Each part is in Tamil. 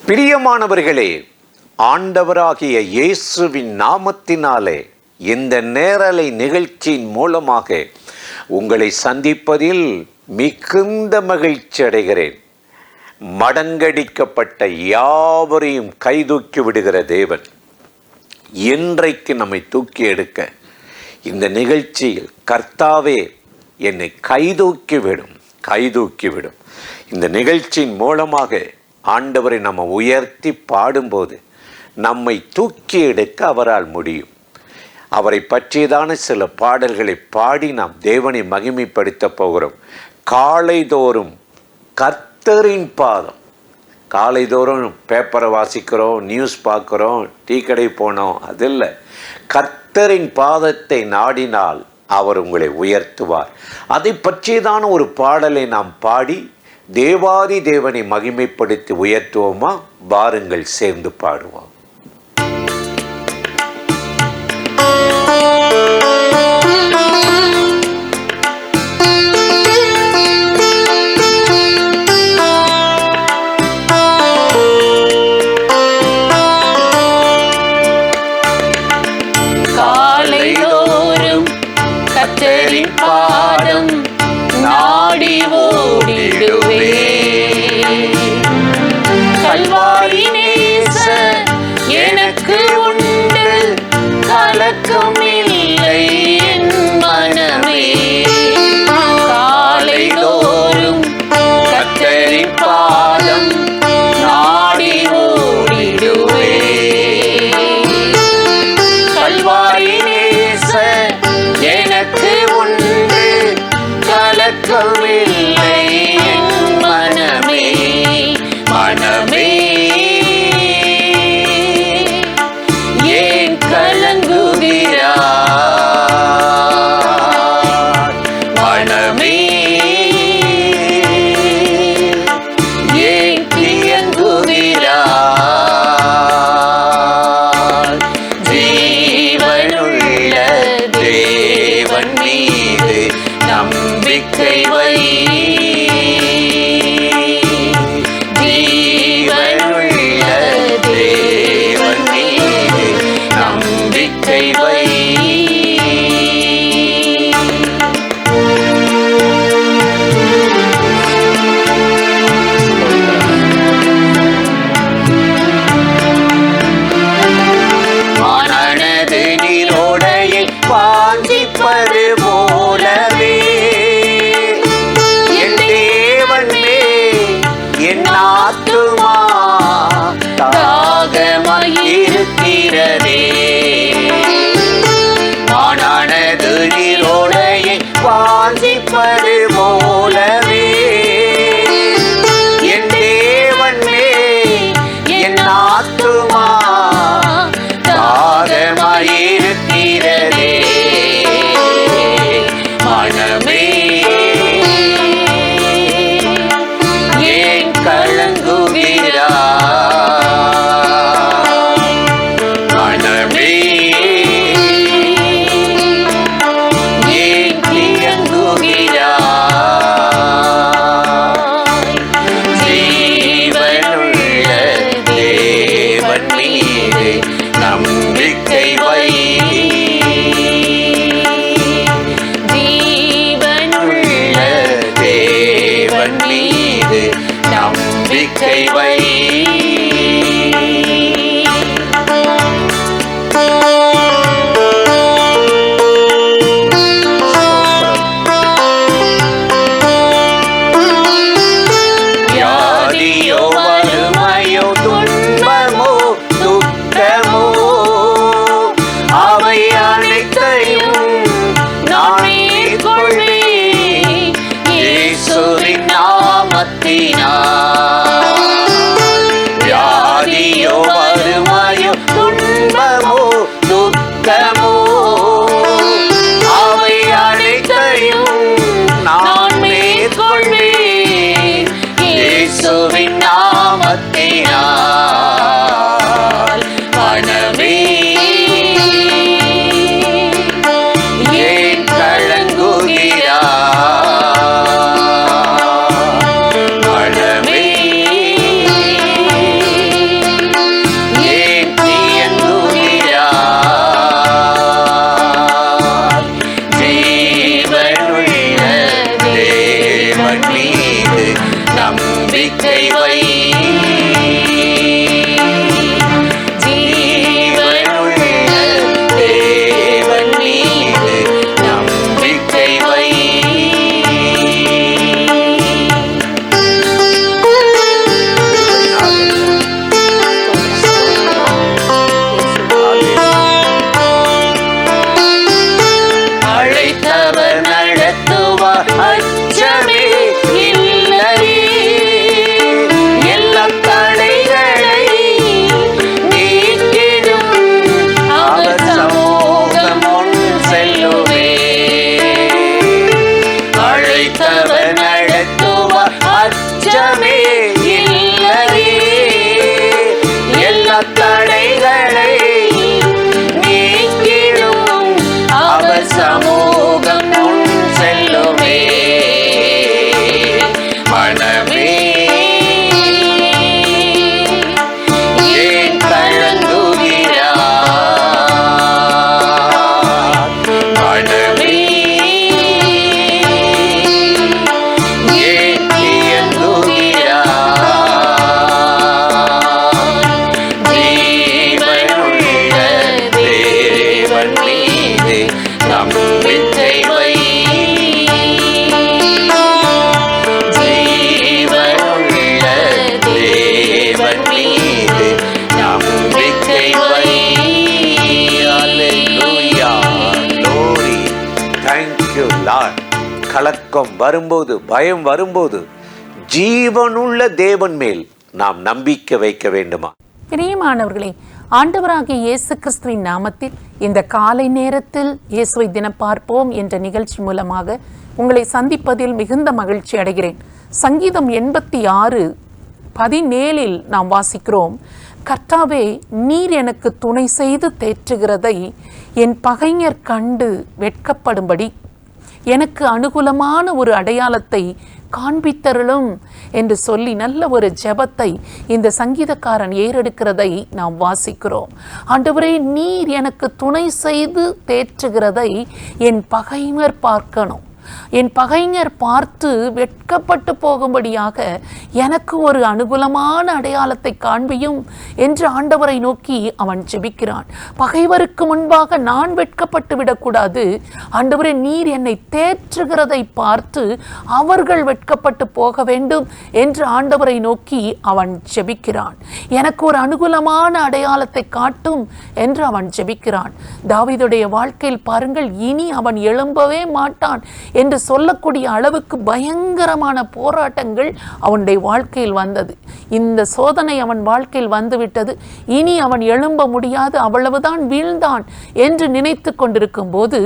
பிரியமானவர்களே, ஆண்டவராகிய இயேசுவின் நாமத்தினாலே இந்த நேரலை நிகழ்ச்சியின் மூலமாக உங்களை சந்திப்பதில் மிகுந்த மகிழ்ச்சி அடைகிறேன். மடங்கடிக்கப்பட்ட யாவரையும் கைதூக்கி விடுகிற தேவன் இன்றைக்கு நம்மை தூக்கி எடுக்க இந்த நிகழ்ச்சியில் கர்த்தாவே என்னை கைதூக்கிவிடும். இந்த நிகழ்ச்சியின் மூலமாக ஆண்டவரை நம்ம உயர்த்தி பாடும்போது நம்மை தூக்கி எடுக்க அவரால் முடியும். அவரை பற்றியதான சில பாடல்களை பாடி நாம் தேவனை மகிமைப்படுத்த போகிறோம். காலைதோறும் கர்த்தரின் பாதம். காலைதோறும் பேப்பரை வாசிக்கிறோம், நியூஸ் பார்க்குறோம், டீ கடை போனோம், அதில்லை. கர்த்தரின் பாதத்தை நாடினால் அவர் உங்களை உயர்த்துவார். அதை பற்றியதான ஒரு பாடலை நாம் பாடி தேவாதி தேவனை மகிமைப்படுத்தி உயர்த்துவோமா? வாருங்கள், சேர்ந்து பாடுவோம். காலைதோறும் கர்த்தரின் பாதம் நாடி ஓடிடுவே. கல்வாரி நேசர் எனக்கு உண்டு, கலக்கம் இல்லை என் மனமே. காலைதோறும் கர்த்தரின் பாதம் நாடி ஓடிடுவே. கல்வாரி நேசர் எனக்கு உண்டு, கலக்கமில்லை என் மனமே. மனமே ஏன் கலங்குகிறாய்? மனமே ஏன் தியங்குகிறாய்? ஜீவனுள்ள தேவன் மீது நம்பிக்கை வை. ஜீவனுள்ள தேவன் மீது நம்பிக்கை வை. மனது நீரோடையில் வாஞ்சிப்பது போலவே என் தேவனே என் ஆத்துமா தாகமாயிருக்கிறதே. மனது நீரோடையை வாஞ்சிப்பது போலவே என் தேவனே என் ஆத்துமா தாகமாயிருக்கிறதே. மனமே ஏன் கலங்குகிறாய்? மனமே ஏன் தியங்குகிறாய்? ஜீவனுள்ள தேவன் மீது நம்பிக்கை வை. ஜீவனுள்ள தேவன் மீது நம்பிக்கை வை. வியாதியோ வறுமையோ துன்பமோ துக்கமோ அவை அனைத்தையும் நான் மேற்கொள்வேன் இயேசுவின் நாமத்தினால். நம்பிக்கை வை. ஜீவனுள்ள தேவன் மீது நம்பிக்கை வை. அழைத்தவர் நடத்துவார், அச்சமே இல்லையே. எல்லா தடைகளை நீக்கிடும் அவர் சமூகம் முன் செல்லுவே. அழைத்தவர் நடத்துவார், அச்சமே இல்லையே. எல்லா தடைகளை நீக்கிடும் அவர் சமூகம் முன் செல்லுமே. மனமே ஏன் கலங்குகிறாய்? மனமே ஏன் இயங்குகிறாய்? ஜீவனுள்ள தேவன் மீது நம்பிக்கை வை. ஜீவனுள்ள தேவன் மீது நம்பிக்கை வை. Hallelujah. Glory. Thank you, Lord. கலக்கம் வரும்போது, பயம் வரும்போது ஜீவனுள்ள தேவன் மேல் நாம் நம்பிக்கை வைக்க வேண்டுமா? பிரியமானவர்களே, ஆண்டவராகிய இயேசு கிறிஸ்துவின் நாமத்தில் இந்த காலை நேரத்தில் இயேசுவை தினம் பார்ப்போம் என்ற நிகழ்ச்சி மூலமாக உங்களை சந்திப்பதில் மிகுந்த மகிழ்ச்சி அடைகிறேன். சங்கீதம் 86:17 நாம் வாசிக்கிறோம், கர்த்தாவே, நீர் எனக்கு துணை செய்து தேற்றுகிறதை என் பகைஞர் கண்டு வெட்கப்படும்படி எனக்கு அனுகூலமான ஒரு அடையாளத்தை காண்பித்தருளும் என்று சொல்லி நல்ல ஒரு ஜெபத்தை இந்த சங்கீதக்காரன் ஏறெடுக்கிறதை நாம் வாசிக்கிறோம். ஆண்டவரே, நீர் எனக்கு துணை செய்து தேற்றுகிறதை என் பகைஞர் பார்க்கணும், என் பகைஞர் பார்த்து வெட்கப்பட்டு போகும்படியாக எனக்கு ஒரு அனுகூலமான அடையாளத்தை காண்பியும் என்று ஆண்டவரை நோக்கி அவன் ஜெபிக்கிறான். பகைவருக்கு முன்பாக நான் வெட்கப்பட்டு விடக்கூடாது. ஆண்டவரே, நீர் என்னை தேற்றுகிறதை பார்த்து அவர்கள் வெட்கப்பட்டு போக வேண்டும் என்று ஆண்டவரை நோக்கி அவன் ஜெபிக்கிறான். எனக்கு ஒரு அனுகூலமான அடையாளத்தை காட்டும் என்று அவன் ஜெபிக்கிறான். தாவீதுடைய வாழ்க்கையில் பாருங்கள், இனி அவன் எழும்பவே மாட்டான் என்று சொல்லக்கூடிய அளவுக்கு பயங்கரமான போராட்டங்கள் அவனுடைய வாழ்க்கையில் வந்தது. இந்த சோதனை அவன் வாழ்க்கையில் வந்துவிட்டது, இனி அவன் எழும்ப முடியாது, அவ்வளவுதான், வீழ்ந்தான் என்று நினைத்து கொண்டிருக்கும் போது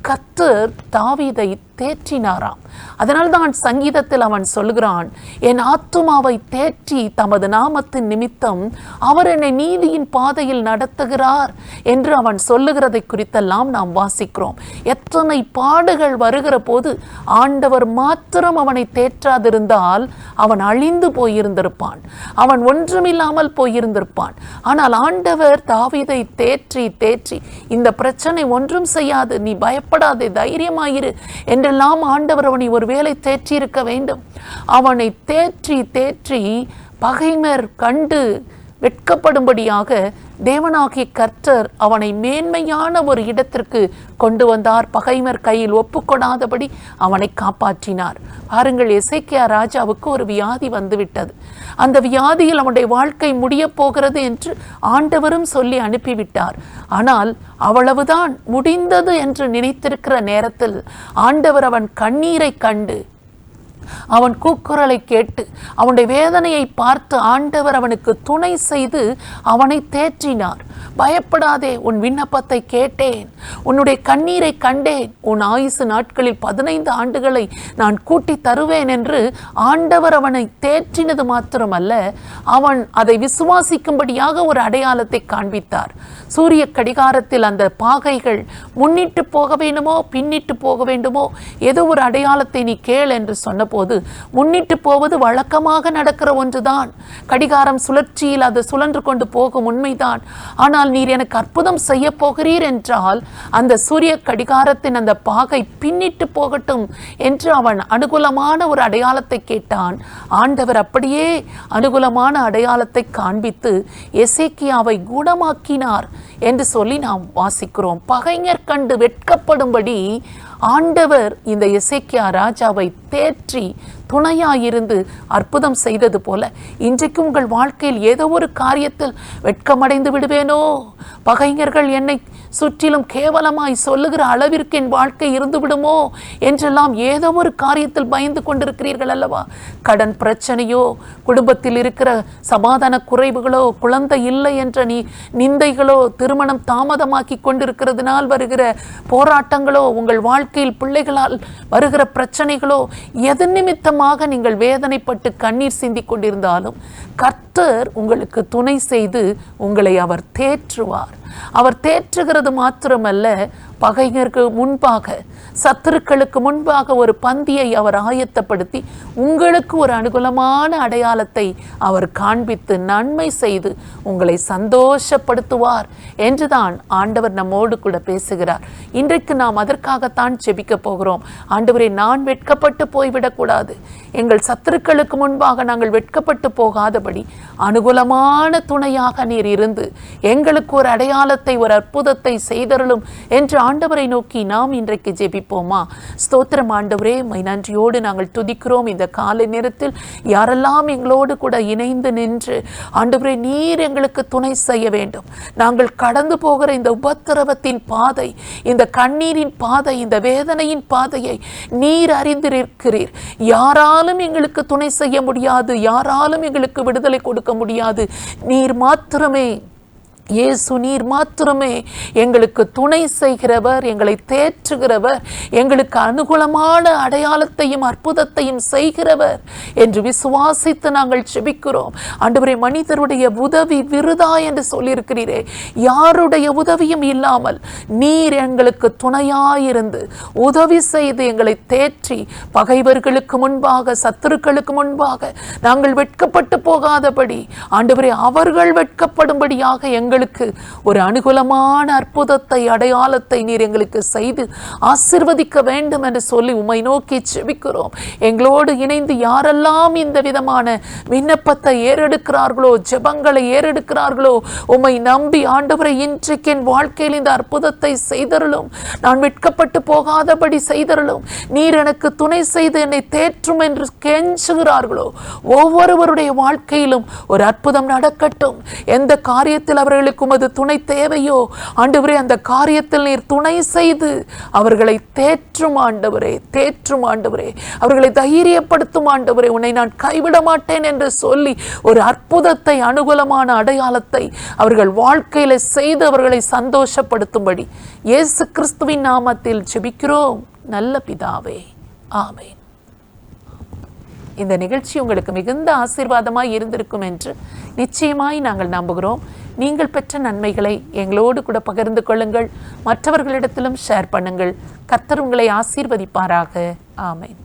கர்த்தர் தாவீதை தேற்றினாராம். அதனால்தான் சங்கீதத்தில் அவன் சொல்கிறான், என் ஆத்துமாவை தேற்றி தமது நாமத்தின் நிமித்தம் அவர் என்னை நீதியின் பாதையில் நடத்துகிறார் என்று அவன் சொல்லுகிறதை குறித்தெல்லாம் நாம் வாசிக்கிறோம். எத்தனை பாடுகள் வருகிற போது ஆண்டவர் மாத்திரம் அவனை தேற்றாதிருந்தால் அவன் அழிந்து போயிருந்திருப்பான், அவன் ஒன்றுமில்லாமல் போயிருந்திருப்பான். ஆனால் ஆண்டவர் தாவீதை தேற்றி தேற்றி இந்த பிரச்சனை ஒன்றும் செய்யாது, நீ பயப்படாதே, தைரியமாயிரு என்றெல்லாம் ஆண்டவர் அவனை ஒருவேளை தேற்றியிருக்க வேண்டும். அவனை தேற்றி தேற்றி பகைஞர் கண்டு வெட்கப்படும்படியாக தேவனாகிய கர்த்தர் அவனை மேன்மையான ஒரு இடத்திற்கு கொண்டு வந்தார். பகைவர் கையில் ஒப்புக்கொடாதபடி அவனை காப்பாற்றினார். பாருங்கள், எசேக்கியா ராஜாவுக்கு ஒரு வியாதி வந்துவிட்டது. அந்த வியாதியில் அவனுடைய வாழ்க்கை முடிய போகிறது என்று ஆண்டவரும் சொல்லி அனுப்பிவிட்டார். ஆனால் அவ்வளவுதான் முடிந்தது என்று நினைத்திருக்கிற நேரத்தில் ஆண்டவர் அவன் கண்ணீரை கண்டு, அவன் கூக்குரலை கேட்டு, அவனுடைய வேதனையை பார்த்து ஆண்டவர் அவனுக்கு துணை செய்து அவனை தேற்றினார். பயப்படாதே, உன் விண்ணப்பத்தை கேட்டேன், உன்னுடைய கண்ணீரை கண்டேன், உன் ஆயுசு நாட்களில் 15 ஆண்டுகளை நான் கூட்டி தருவேன் என்று ஆண்டவர் அவனை தேற்றினது மாத்திரமல்ல, அவன் அதை விசுவாசிக்கும்படியாக ஒரு அடையாளத்தை காண்பித்தார். சூரிய கடிகாரத்தில் அந்த பாகைகள் முன்னிட்டு போக வேண்டுமோ பின்னிட்டு போக வேண்டுமோ ஏதோ ஒரு அடையாளத்தை நீ கேள் என்று சொன்ன போது முன்னிட்டு போவது வழக்கமாக நடக்கிற ஒன்றுதான். கடிகாரம் சுழற்சியில் அது சுழன்று கொண்டு போகும் உண்மைதான். ஆனால் நீர் எனக்கு அற்புதம் செய்ய போகிறீர் என்றால் அந்த சூரிய கடிகாரத்தின் அந்த பாகை பின்னிட்டு போகட்டும் என்று அவன் அனுகூலமான ஒரு அடையாளத்தை கேட்டான். ஆண்டவர் அப்படியே அனுகூலமான அடையாளத்தை காண்பித்து எசேக்கியாவை குணமாக்கினார் என்று சொல்லி நாம் வாசிக்கிறோம். பகைஞர் கண்டு வெட்கப்படும்படி ஆண்டவர் இந்த எசேக்கியா ராஜாவை தேற்றி துணையாயிருந்து அற்புதம் செய்தது போல இன்றைக்கு உங்கள் வாழ்க்கையில் ஏதோ ஒரு காரியத்தில் வெட்கமடைந்து விடுவேனோ, பகைஞர்கள் என்னை சுற்றிலும் கேவலமாய் சொல்லுகிற அளவிற்கு என் வாழ்க்கை இருந்து விடுமோ என்றெல்லாம் ஏதோ ஒரு காரியத்தில் பயந்து கொண்டிருக்கிறீர்கள் அல்லவா? கடன் பிரச்சனையோ, குடும்பத்தில் இருக்கிற சமாதான குறைவுகளோ, குழந்தை இல்லை என்ற நிந்தைகளோ, திருமணம் தாமதமாக்கி கொண்டிருக்கிறதுனால் வருகிற போராட்டங்களோ, உங்கள் வாழ்க்கையில் பிள்ளைகளால் வருகிற பிரச்சனைகளோ, எது நிமித்தமாக நீங்கள் வேதனைப்பட்டு கண்ணீர் சிந்தி கொண்டிருந்தாலும் கர்த்தர் உங்களுக்கு துணை செய்து உங்களை அவர் தேற்றுவார். அவர் தேற்றுகிறது மாத்திரமல்ல, பகைஞருக்கு முன்பாக, சத்துருக்களுக்கு முன்பாக ஒரு பந்தியை அவர் ஆயத்தப்படுத்தி உங்களுக்கு ஒரு அனுகூலமான அடையாளத்தை அவர் காண்பித்து நன்மை செய்து உங்களை சந்தோஷப்படுத்துவார் என்றுதான் ஆண்டவர் நம்மோடு கூட பேசுகிறார். இன்றைக்கு நாம் அதற்காகத்தான் ஜெபிக்க போகிறோம். ஆண்டவரே, நான் வெட்கப்பட்டு போய்விடக்கூடாது. எங்கள் சத்துருக்களுக்கு முன்பாக நாங்கள் வெட்கப்பட்டு போகாதபடி அனுகூலமான துணையாக நீர் இருந்து எங்களுக்கு ஒரு அடையாளத்தை, ஒரு அற்புதத்தை செய்தருளும் என்று ஆண்டவரை நோக்கி நாம் இன்றைக்கு ஜெபிப்போமா? ஸ்தோத்திரம் ஆண்டவரே, மை நன்றியோடு நாங்கள் துதிக்கிறோம். இந்த காலை நேரத்தில் யாரெல்லாம் எங்களோடு கூட இணைந்து நின்று ஆண்டவரே நீர் எங்களுக்கு துணை செய்ய வேண்டும். நாங்கள் கடந்து போகிற இந்த உபத்திரவத்தின் பாதை, இந்த கண்ணீரின் பாதை, இந்த வேதனையின் பாதையை நீர் அறிந்திருக்கிறீர். யாராலும் எங்களுக்கு துணை செய்ய முடியாது, யாராலும் எங்களுக்கு விடுதலை கொடுக்க முடியாது. நீர் மாத்திரமே, இயேசு நீர் மாத்திரமே எங்களுக்கு துணை செய்கிறவர், எங்களை தேற்றுகிறவர், எங்களுக்கு அனுகூலமான அடையாளத்தையும் அற்புதத்தையும் செய்கிறவர் என்று விசுவாசித்து நாங்கள் ஜெபிக்கிறோம். ஆண்டவரே, மனிதருடைய உதவி விருதா என்று சொல்லியிருக்கிறீரே, யாருடைய உதவியும் இல்லாமல் நீர் எங்களுக்கு துணையாயிருந்து உதவி செய்து எங்களை தேற்றி பகைவர்களுக்கு முன்பாக, சத்துருக்களுக்கு முன்பாக நாங்கள் வெட்கப்பட்டு போகாதபடி ஆண்டவரே அவர்கள் வெட்கப்படும்படியாக எங்களுக்கு ஒரு அனுகூலமான அற்புதத்தை, அடையாளத்தை நீர் எங்களுக்கு செய்து ஆசீர்வதிக்க வேண்டும் என்று சொல்லி உம்மை நோக்கி ஜெபிக்கிறோம். எங்களோடு இணைந்து யாரெல்லாம் இந்த விதமான விண்ணப்பத்தை ஏறெடுக்கிறார்களோ, ஜெபங்களை ஏறெடுக்கிறார்களோ, உம்மை நம்பி ஆண்டவரை இன்றைக்கு என் வாழ்க்கையில் இந்த அற்புதத்தை செய்தருளும், நான் வெட்கப்பட்டு போகாதபடி செய்தருளும், நீர் எனக்கு துணை செய்து என்னை தேற்றும் என்று கெஞ்சுகிறார்களோ ஒவ்வொருவருடைய வாழ்க்கையிலும் ஒரு அற்புதம் நடக்கட்டும். எந்த காரியத்தில் அவர்களுக்கு உமது துணை தேவையோ ஆண்டவரே, அந்த காரியத்தில் நீர் துணை செய்து அவர்களை தேற்றும் ஆண்டவரே, தேற்றும் ஆண்டவரே, அவர்களை தைரியப்படுத்தும் ஆண்டவரே. உன்னை நான் கைவிட மாட்டேன் என்று சொல்லி ஒரு அற்புதத்தை, அனுகூலமான அடையாளத்தை அவர்கள் வாழ்க்கையில செய்து அவர்களை சந்தோஷப்படுத்தும்படி இயேசு கிறிஸ்துவின் நாமத்தில் ஜெபிக்கிறோம் நல்ல பிதாவே, ஆமென். இந்த நிகழ்ச்சி உங்களுக்கு மிகுந்த ஆசீர்வாதமாய் இருந்திருக்கும் என்று நிச்சயமாய் நாங்கள் நம்புகிறோம். நீங்கள் பெற்ற நன்மைகளை எங்களோடு கூட பகிர்ந்து கொள்ளுங்கள், மற்றவர்களிடத்திலும் ஷேர் பண்ணுங்கள். கர்த்தர் உங்களை ஆசீர்வதிப்பாராக. ஆமென்.